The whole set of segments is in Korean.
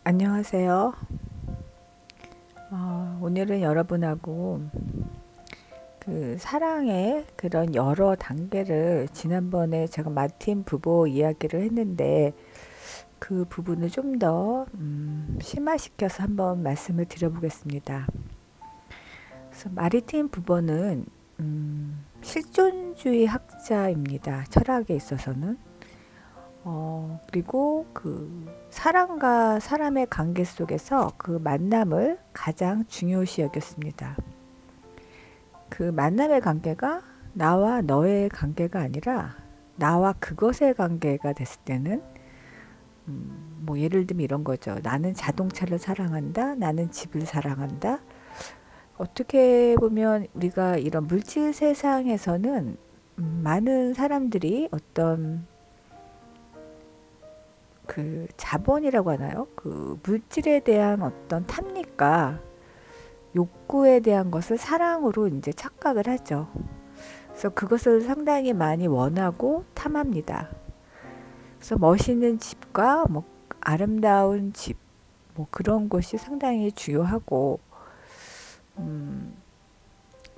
안녕하세요. 오늘은 여러분하고 그 사랑의 그런 여러 단계를 지난번에 제가 마틴 부보 이야기를 했는데 그 부분을 좀 더 심화시켜서 한번 말씀을 드려보겠습니다. 그래서 마르틴 부보는 실존주의 학자입니다. 철학에 있어서는. 그리고 그 사람과 사람의 관계 속에서 그 만남을 가장 중요시 여겼습니다. 그 만남의 관계가 나와 너의 관계가 아니라 나와 그것의 관계가 됐을 때는 뭐 예를 들면 이런 거죠. 나는 자동차를 사랑한다. 나는 집을 사랑한다. 어떻게 보면 우리가 이런 물질 세상에서는 많은 사람들이 어떤 그 자본이라고 하나요? 그 물질에 대한 어떤 탐닉과 욕구에 대한 것을 사랑으로 이제 착각을 하죠. 그래서 그것을 상당히 많이 원하고 탐합니다. 그래서 멋있는 집과 뭐 아름다운 집, 뭐 그런 것이 상당히 중요하고,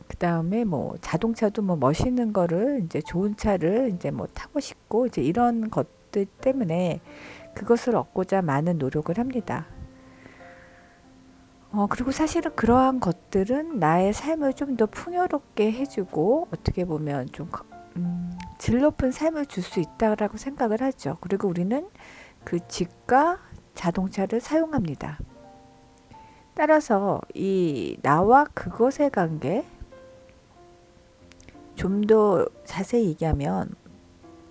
그 다음에 뭐 자동차도 뭐 멋있는 거를 이제 좋은 차를 이제 뭐 타고 싶고 이제 이런 것들 때문에 그것을 얻고자 많은 노력을 합니다. 그리고 사실은 그러한 것들은 나의 삶을 좀 더 풍요롭게 해주고 어떻게 보면 좀 질 높은 삶을 줄 수 있다라고 생각을 하죠. 그리고 우리는 그 집과 자동차를 사용합니다. 따라서 이 나와 그것의 관계 좀 더 자세히 얘기하면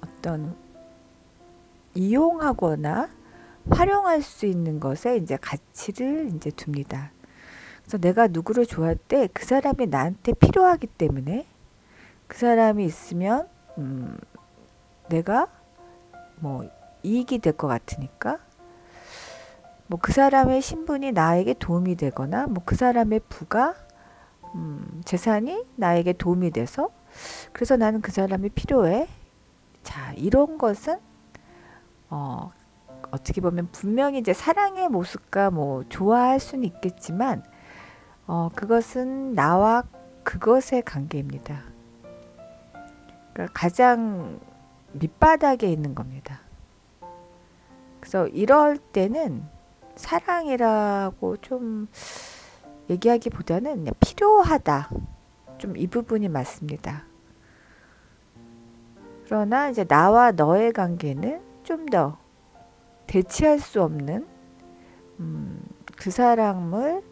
어떤 이용하거나 활용할 수 있는 것에 이제 가치를 이제 둡니다. 그래서 내가 누구를 좋아할 때 그 사람이 나한테 필요하기 때문에 그 사람이 있으면 내가 뭐 이익이 될 것 같으니까 뭐 그 사람의 신분이 나에게 도움이 되거나 뭐 그 사람의 부가 재산이 나에게 도움이 돼서 그래서 나는 그 사람이 필요해. 자, 이런 것은 어, 어떻게 보면 분명히 이제 사랑의 모습과 뭐 좋아할 수는 있겠지만 그것은 나와 그것의 관계입니다. 그러니까 가장 밑바닥에 있는 겁니다. 그래서 이럴 때는 사랑이라고 좀 얘기하기보다는 그냥 필요하다. 좀 이 부분이 맞습니다. 그러나 이제 나와 너의 관계는 좀 더 대체할 수 없는 그 사람을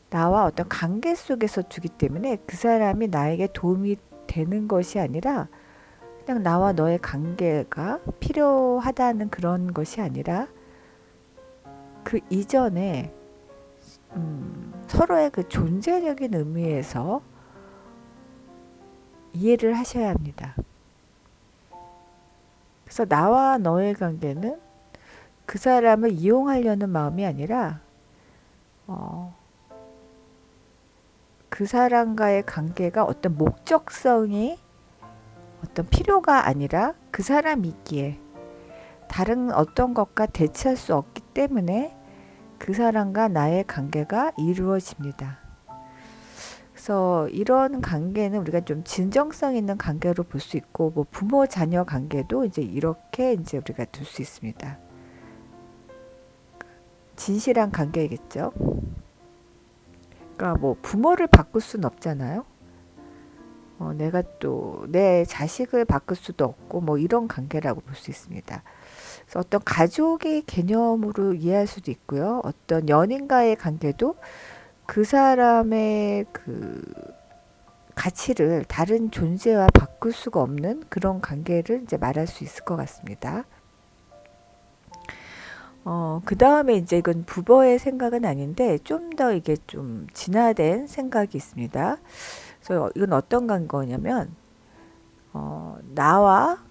나와 어떤 관계 속에서 두기 때문에 그 사람이 나에게 도움이 되는 것이 아니라 그냥 나와 너의 관계가 필요하다는 그런 것이 아니라 그 이전에 서로의 그 존재적인 의미에서 이해를 하셔야 합니다. 그래서 나와 너의 관계는 그 사람을 이용하려는 마음이 아니라 어, 그 사람과의 관계가 어떤 목적성이 어떤 필요가 아니라 그 사람이 있기에 다른 어떤 것과 대체할 수 없기 때문에 그 사람과 나의 관계가 이루어집니다. 그래서 이런 관계는 우리가 좀 진정성 있는 관계로 볼 수 있고, 뭐 부모 자녀 관계도 이제 이렇게 이제 우리가 둘 수 있습니다. 진실한 관계겠죠. 그러니까 뭐 부모를 바꿀 수는 없잖아요. 내가 또 내 자식을 바꿀 수도 없고 뭐 이런 관계라고 볼 수 있습니다. 그래서 어떤 가족의 개념으로 이해할 수도 있고요. 어떤 연인과의 관계도 그 사람의 그 가치를 다른 존재와 바꿀 수가 없는 그런 관계를 이제 말할 수 있을 것 같습니다. 그 다음에 이제 이건 부모의 생각은 아닌데 좀 더 이게 좀 진화된 생각이 있습니다. 그래서 이건 어떤 관계냐면, 나와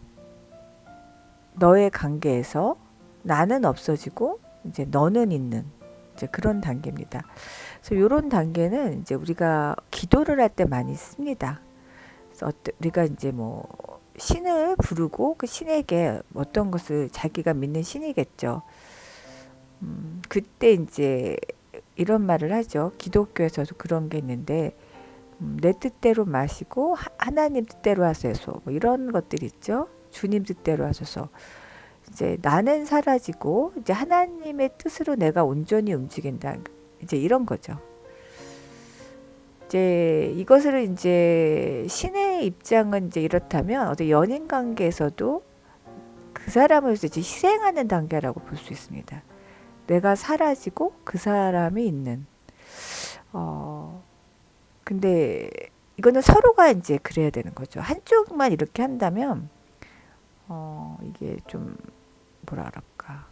너의 관계에서 나는 없어지고 이제 너는 있는 이제 그런 단계입니다. 그래서 이런 단계는 이제 우리가 기도를 할 때 많이 씁니다. 그래서 우리가 이제 뭐 신을 부르고 그 신에게 어떤 것을 자기가 믿는 신이겠죠. 그때 이제 이런 말을 하죠. 기독교에서도 그런 게 있는데 내 뜻대로 마시고 하나님 뜻대로 하소서 뭐 이런 것들이 있죠. 주님 뜻대로 하소서. 이제 나는 사라지고 이제 하나님의 뜻으로 내가 온전히 움직인다. 이제 이런 거죠. 이제 이것을 이제 신의 입장은 이제 이렇다면 어떤 연인 관계에서도 그 사람을 이제 희생하는 단계라고 볼 수 있습니다. 내가 사라지고 그 사람이 있는. 어, 근데 이거는 서로가 이제 그래야 되는 거죠. 한쪽만 이렇게 한다면 이게 좀 뭐라 그럴까.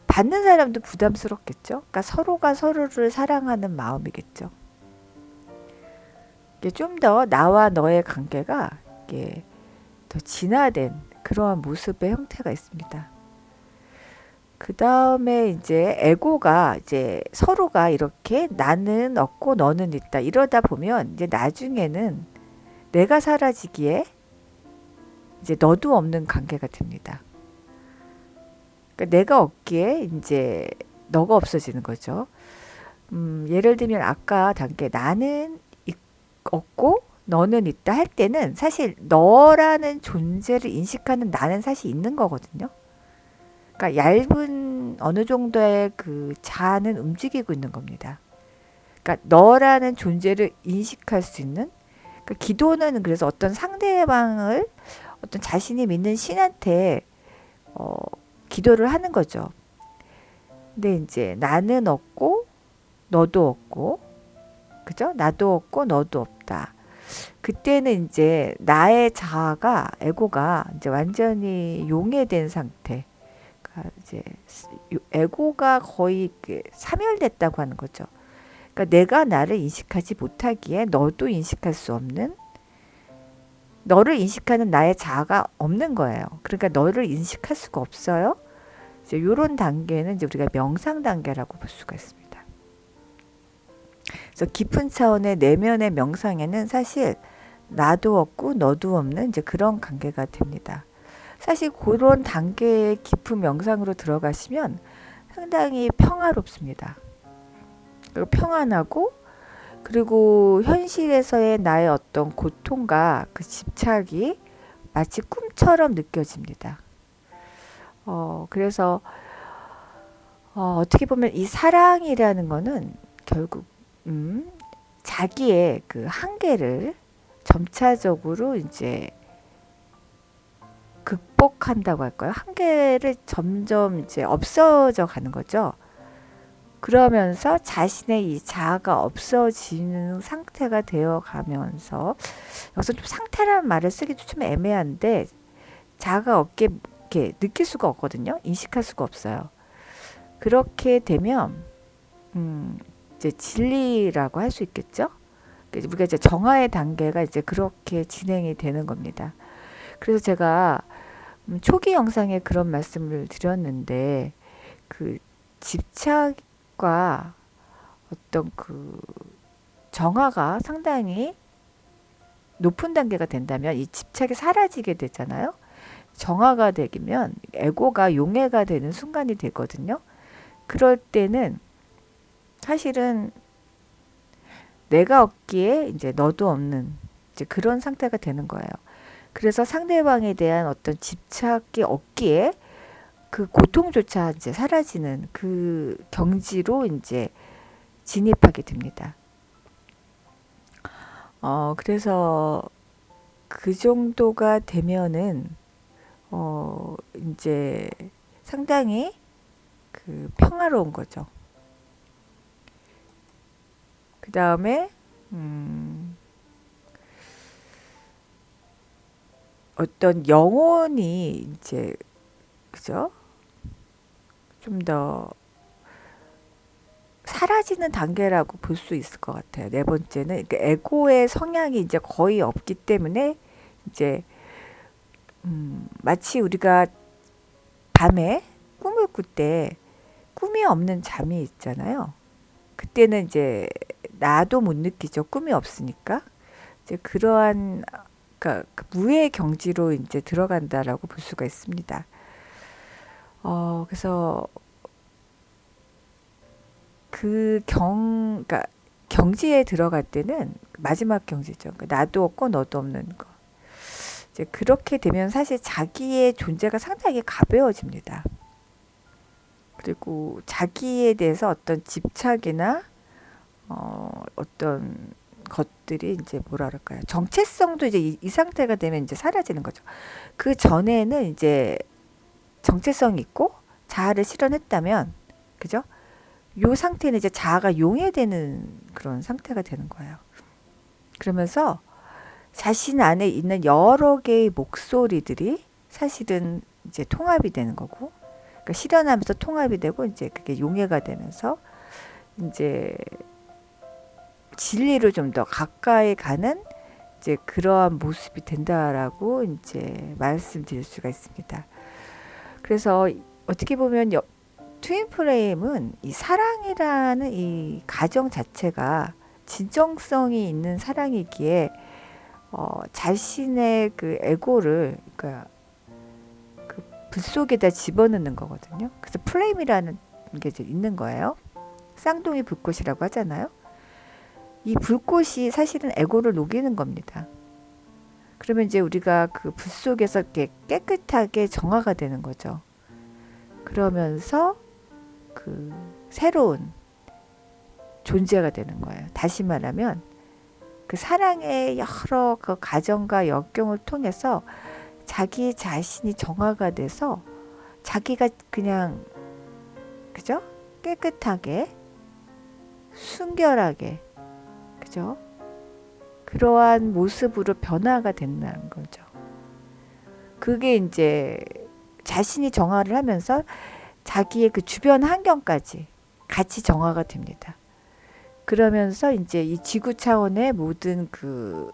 받는 사람도 부담스럽겠죠. 그러니까 서로가 서로를 사랑하는 마음이겠죠. 이게 좀 더 나와 너의 관계가 이게 더 진화된 그러한 모습의 형태가 있습니다. 그 다음에 이제 에고가 이제 서로가 이렇게 나는 없고 너는 있다 이러다 보면 이제 나중에는 내가 사라지기에 이제 너도 없는 관계가 됩니다. 그러니까 내가 없기에 이제 너가 없어지는 거죠. 예를 들면 아까 단계 나는 없고 너는 있다 할 때는 사실 너라는 존재를 인식하는 나는 사실 있는 거거든요. 그러니까 얇은 어느 정도의 그 자아는 움직이고 있는 겁니다. 그러니까 너라는 존재를 인식할 수 있는 그러니까 기도는 그래서 어떤 상대방을 어떤 자신이 믿는 신한테 어, 기도를 하는 거죠. 근데 이제 나는 없고 너도 없고 그죠? 나도 없고 너도 없다. 그때는 이제 나의 자아가 에고가 이제 완전히 용해된 상태. 그러니까 이제 에고가 거의 사멸됐다고 하는 거죠. 그러니까 내가 나를 인식하지 못하기에 너도 인식할 수 없는 너를 인식하는 나의 자아가 없는 거예요. 그러니까 너를 인식할 수가 없어요. 이제 이런 단계는 이제 우리가 명상 단계라고 볼 수가 있습니다. 그래서 깊은 차원의 내면의 명상에는 사실 나도 없고 너도 없는 이제 그런 관계가 됩니다. 사실 그런 단계의 깊은 명상으로 들어가시면 상당히 평화롭습니다. 그리고 평안하고 그리고 현실에서의 나의 어떤 고통과 그 집착이 마치 꿈처럼 느껴집니다. 그래서 어떻게 보면 이 사랑이라는 거는 결국 자기의 그 한계를 점차적으로 이제 극복한다고 할까요? 한계를 점점 이제 없어져 가는 거죠. 그러면서 자신의 이 자아가 없어지는 상태가 되어 가면서 여기서 좀 상태라는 말을 쓰기도 좀 애매한데 자아가 없게 이렇게 느낄 수가 없거든요. 인식할 수가 없어요. 그렇게 되면 이제 진리라고 할 수 있겠죠. 우리가 이제 정화의 단계가 이제 그렇게 진행이 되는 겁니다. 그래서 제가 초기 영상에 그런 말씀을 드렸는데 그 집착과 어떤 그 정화가 상당히 높은 단계가 된다면 이 집착이 사라지게 되잖아요. 정화가 되면 에고가 용해가 되는 순간이 되거든요. 그럴 때는 사실은 내가 없기에 이제 너도 없는 이제 그런 상태가 되는 거예요. 그래서 상대방에 대한 어떤 집착이 없기에 그 고통조차 이제 사라지는 그 경지로 이제 진입하게 됩니다. 그래서 그 정도가 되면은 이제 상당히 그 평화로운 거죠. 그 다음에 어떤 영혼이 이제 그죠? 좀 더 사라지는 단계라고 볼 수 있을 것 같아요. 네 번째는 그러니까 에고의 성향이 이제 거의 없기 때문에 이제 마치 우리가 밤에 꿈을 꿀 때 꿈이 없는 잠이 있잖아요. 그때는 이제 나도 못 느끼죠. 꿈이 없으니까. 이제 그러한 그러니까 그 무의 경지로 이제 들어간다라고 볼 수가 있습니다. 그래서 그러니까 경지에 들어갈 때는 마지막 경지죠. 그러니까 나도 없고 너도 없는 거. 이제 그렇게 되면 사실 자기의 존재가 상당히 가벼워집니다. 그리고 자기에 대해서 어떤 집착이나 어떤 것들이 이제 뭐라 그럴까요? 정체성도 이제 이 상태가 되면 이제 사라지는 거죠. 그 전에는 이제 정체성이 있고 자아를 실현했다면, 그죠? 요 상태는 이제 자아가 용해되는 그런 상태가 되는 거예요. 그러면서 자신 안에 있는 여러 개의 목소리들이 사실은 이제 통합이 되는 거고, 그러니까 실현하면서 통합이 되고 이제 그게 용해가 되면서 이제 진리를 좀 더 가까이 가는 이제 그러한 모습이 된다라고 이제 말씀드릴 수가 있습니다. 그래서 어떻게 보면 트윈 프레임은 이 사랑이라는 이 가정 자체가 진정성이 있는 사랑이기에 자신의 그 에고를 그러니까 그 불 속에다 집어넣는 거거든요. 그래서 플레임이라는 게 이제 있는 거예요. 쌍둥이 불꽃이라고 하잖아요. 이 불꽃이 사실은 에고를 녹이는 겁니다. 그러면 이제 우리가 그 불 속에서 이렇게 깨끗하게 정화가 되는 거죠. 그러면서 그 새로운 존재가 되는 거예요. 다시 말하면 그 사랑의 여러 그 가정과 역경을 통해서 자기 자신이 정화가 돼서 자기가 그냥 그죠? 깨끗하게 순결하게 그죠? 그러한 모습으로 변화가 된다는 거죠. 그게 이제 자신이 정화를 하면서 자기의 그 주변 환경까지 같이 정화가 됩니다. 그러면서 이제 이 지구 차원의 모든 그죠?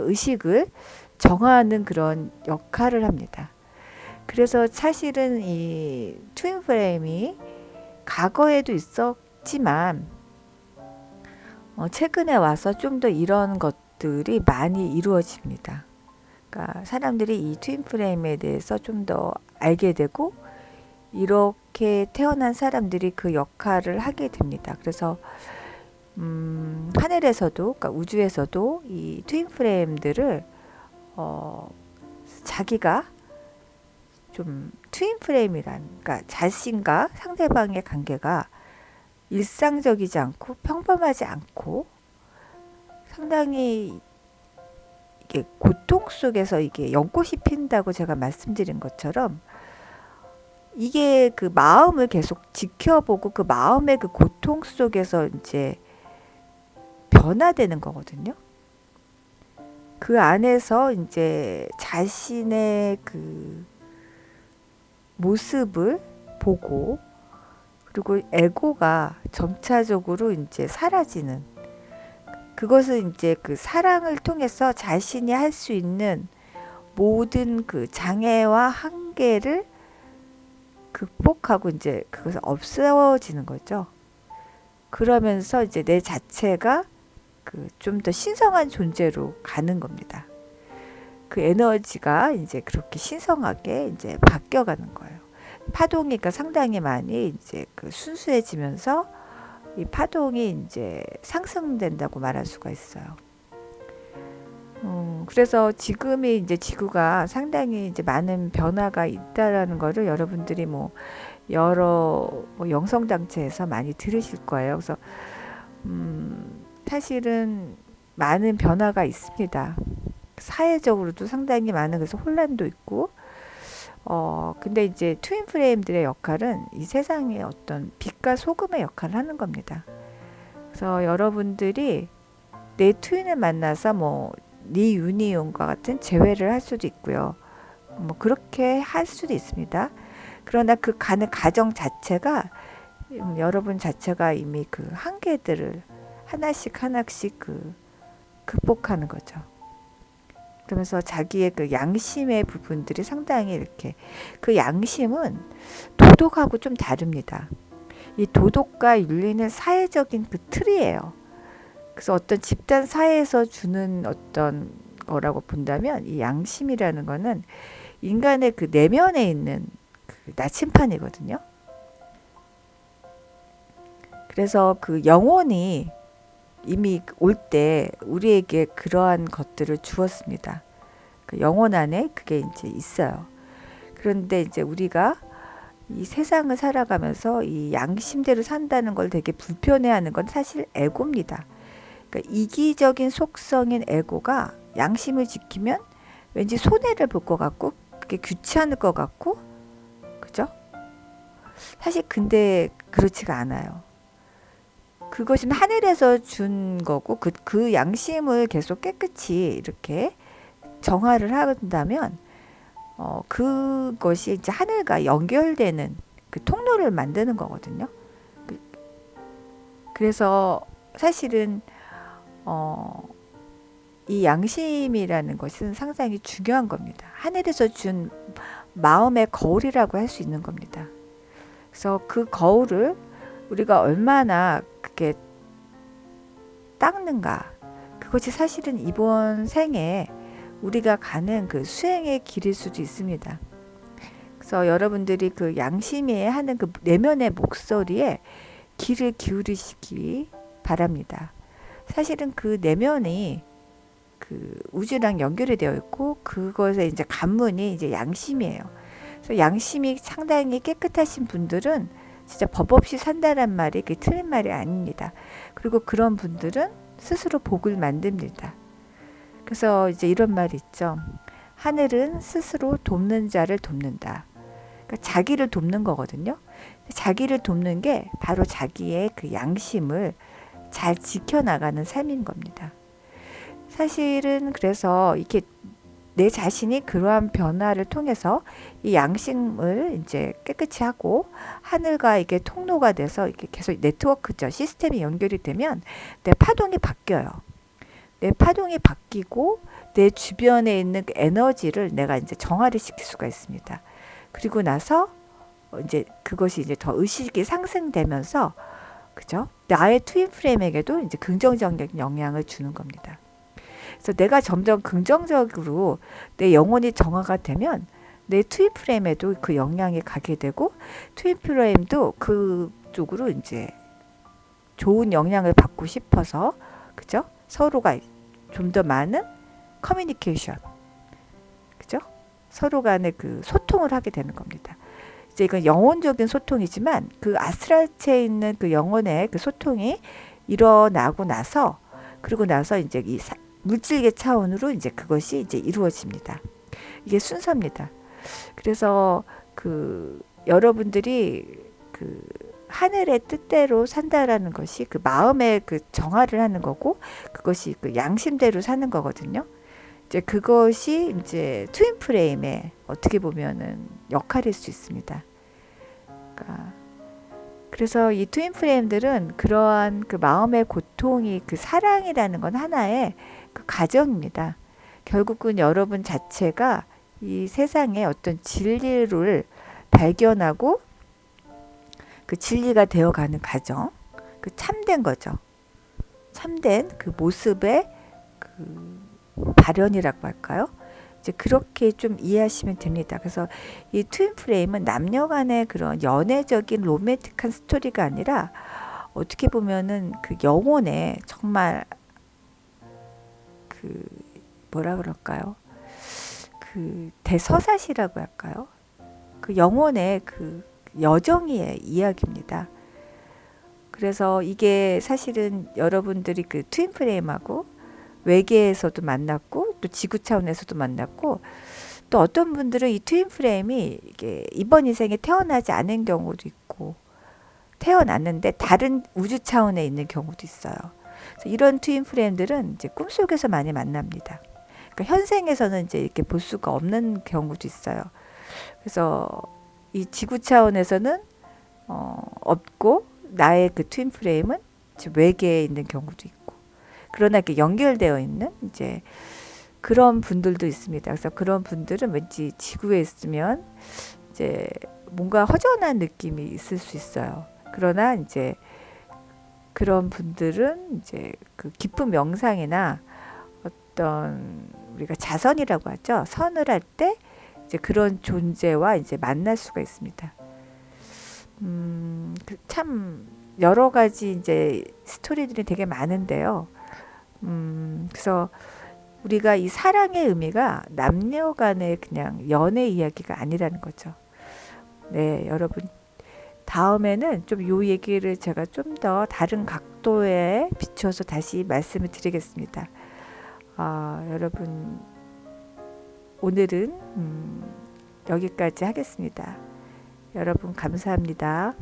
의식을 정화하는 그런 역할을 합니다. 그래서 사실은 이 트윈 프레임이 과거에도 있었지만 최근에 와서 좀 더 이런 것들이 많이 이루어집니다. 그러니까 사람들이 이 트윈 프레임에 대해서 좀 더 알게 되고 이렇게 태어난 사람들이 그 역할을 하게 됩니다. 그래서 하늘에서도 그러니까 우주에서도 이 트윈 프레임들을 자기가 좀 트윈 프레임이란 그러니까 자신과 상대방의 관계가 일상적이지 않고 평범하지 않고 상당히 이게 고통 속에서 이게 연꽃이 핀다고 제가 말씀드린 것처럼 이게 그 마음을 계속 지켜보고 그 마음의 그 고통 속에서 이제 변화되는 거거든요. 그 안에서 이제 자신의 그 모습을 보고 그리고 에고가 점차적으로 이제 사라지는 그것은 이제 그 사랑을 통해서 자신이 할 수 있는 모든 그 장애와 한계를 극복하고 이제 그것은 없어지는 거죠. 그러면서 이제 내 자체가 그 좀 더 신성한 존재로 가는 겁니다. 그 에너지가 이제 그렇게 신성하게 이제 바뀌어가는 거예요. 파동이 그러니까 상당히 많이 이제 그 순수해지면서 이 파동이 이제 상승된다고 말할 수가 있어요. 그래서 지금이 이제 지구가 상당히 이제 많은 변화가 있다라는 거를 여러분들이 뭐 여러 뭐 영성단체에서 많이 들으실 거예요. 그래서 사실은 많은 변화가 있습니다. 사회적으로도 상당히 많은 그래서 혼란도 있고 근데 이제 트윈 프레임들의 역할은 이 세상의 어떤 빛과 소금의 역할을 하는 겁니다. 그래서 여러분들이 내 트윈을 만나서 뭐 리유니온과 같은 재회를 할 수도 있고요. 뭐 그렇게 할 수도 있습니다. 그러나 그 가는 과정 자체가 여러분 자체가 이미 그 한계들을 하나씩 하나씩 그 극복하는 거죠. 그러면서 자기의 그 양심의 부분들이 상당히 이렇게 그 양심은 도덕하고 좀 다릅니다. 이 도덕과 윤리는 사회적인 그 틀이에요. 그래서 어떤 집단 사회에서 주는 어떤 거라고 본다면 이 양심이라는 거는 인간의 그 내면에 있는 그 나침판이거든요. 그래서 그 영혼이 이미 올 때 우리에게 그러한 것들을 주었습니다. 그 영혼 안에 그게 이제 있어요. 그런데 이제 우리가 이 세상을 살아가면서 이 양심대로 산다는 걸 되게 불편해하는 건 사실 에고입니다. 그러니까 이기적인 속성인 에고가 양심을 지키면 왠지 손해를 볼 것 같고 그게 귀찮을 것 같고 그죠? 사실 근데 그렇지가 않아요. 그것은 하늘에서 준 거고 그 양심을 계속 깨끗이 이렇게 정화를 한다면 그것이 이제 하늘과 연결되는 그 통로를 만드는 거거든요. 그- 그래서 사실은 이 양심이라는 것은 상당히 중요한 겁니다. 하늘에서 준 마음의 거울이라고 할 수 있는 겁니다. 그래서 그 거울을 우리가 얼마나 그게 닦는가, 그것이 사실은 이번 생에 우리가 가는 그 수행의 길일 수도 있습니다. 그래서 여러분들이 그 양심이 하는 그 내면의 목소리에 귀를 기울이시기 바랍니다. 사실은 그 내면이 그 우주랑 연결이 되어 있고 그것의 이제 관문이 이제 양심이에요. 그래서 양심이 상당히 깨끗하신 분들은 진짜 법 없이 산다란 말이 그 틀린 말이 아닙니다. 그리고 그런 분들은 스스로 복을 만듭니다. 그래서 이제 이런 말이 있죠. 하늘은 스스로 돕는 자를 돕는다. 그러니까 자기를 돕는 거거든요. 자기를 돕는 게 바로 자기의 그 양심을 잘 지켜나가는 삶인 겁니다. 사실은 그래서 이렇게 내 자신이 그러한 변화를 통해서 이 양심을 이제 깨끗이 하고 하늘과 이게 통로가 돼서 이게 계속 네트워크죠. 시스템이 연결이 되면 내 파동이 바뀌어요. 내 파동이 바뀌고 내 주변에 있는 그 에너지를 내가 이제 정화를 시킬 수가 있습니다. 그리고 나서 이제 그것이 이제 더 의식이 상승되면서 그죠? 나의 트윈 프레임에게도 이제 긍정적인 영향을 주는 겁니다. 그래서 내가 점점 긍정적으로 내 영혼이 정화가 되면 내 트윈 프레임에도 그 영향이 가게 되고 트윈 프레임도 그쪽으로 이제 좋은 영향을 받고 싶어서 그죠? 서로가 좀 더 많은 커뮤니케이션 그죠? 서로 간의 그 소통을 하게 되는 겁니다. 이제 이건 영혼적인 소통이지만 그 아스트랄체에 있는 그 영혼의 그 소통이 일어나고 나서 그리고 나서 이제 이 물질계 차원으로 이제 그것이 이제 이루어집니다. 이게 순서입니다. 그래서 그 여러분들이 그 하늘의 뜻대로 산다라는 것이 그 마음의 그 정화를 하는 거고 그것이 그 양심대로 사는 거거든요. 이제 그것이 이제 트윈 프레임의 어떻게 보면은 역할일 수 있습니다. 그러니까 그래서 이 트윈 프레임들은 그러한 그 마음의 고통이 그 사랑이라는 건 하나의 그 가정입니다. 결국은 여러분 자체가 이 세상의 어떤 진리를 발견하고 그 진리가 되어가는 과정, 그 참된 거죠. 참된 그 모습의 그 발현이라고 할까요? 이제 그렇게 좀 이해하시면 됩니다. 그래서 이 트윈 프레임은 남녀 간의 그런 연애적인 로맨틱한 스토리가 아니라 어떻게 보면은 그 영혼의 정말 그 뭐라 그럴까요? 그 대서사시라고 할까요? 그 영혼의 그 여정의 이야기입니다. 그래서 이게 사실은 여러분들이 그 트윈 프레임하고 외계에서도 만났고 또 지구 차원에서도 만났고 또 어떤 분들은 이 트윈 프레임이 이게 이번 인생에 태어나지 않은 경우도 있고 태어났는데 다른 우주 차원에 있는 경우도 있어요. 그래서 이런 트윈 프레임들은 이제 꿈속에서 많이 만납니다. 그러니까 현생에서는 이제 이렇게 볼 수가 없는 경우도 있어요. 그래서 이 지구 차원에서는 없고 나의 그 트윈 프레임은 외계에 있는 경우도 있고 그러나 이렇게 연결되어 있는 이제 그런 분들도 있습니다. 그래서 그런 분들은 왠지 지구에 있으면 이제 뭔가 허전한 느낌이 있을 수 있어요. 그러나 이제 그런 분들은 이제 그 깊은 명상이나 어떤 우리가 자선이라고 하죠. 선을 할 때 이제 그런 존재와 이제 만날 수가 있습니다. 참 여러 가지 이제 스토리들이 되게 많은데요. 그래서 우리가 이 사랑의 의미가 남녀 간의 그냥 연애 이야기가 아니라는 거죠. 네, 여러분. 다음에는 좀 요 얘기를 제가 좀 더 다른 각도에 비춰서 다시 말씀을 드리겠습니다. 여러분, 오늘은 여기까지 하겠습니다. 여러분, 감사합니다.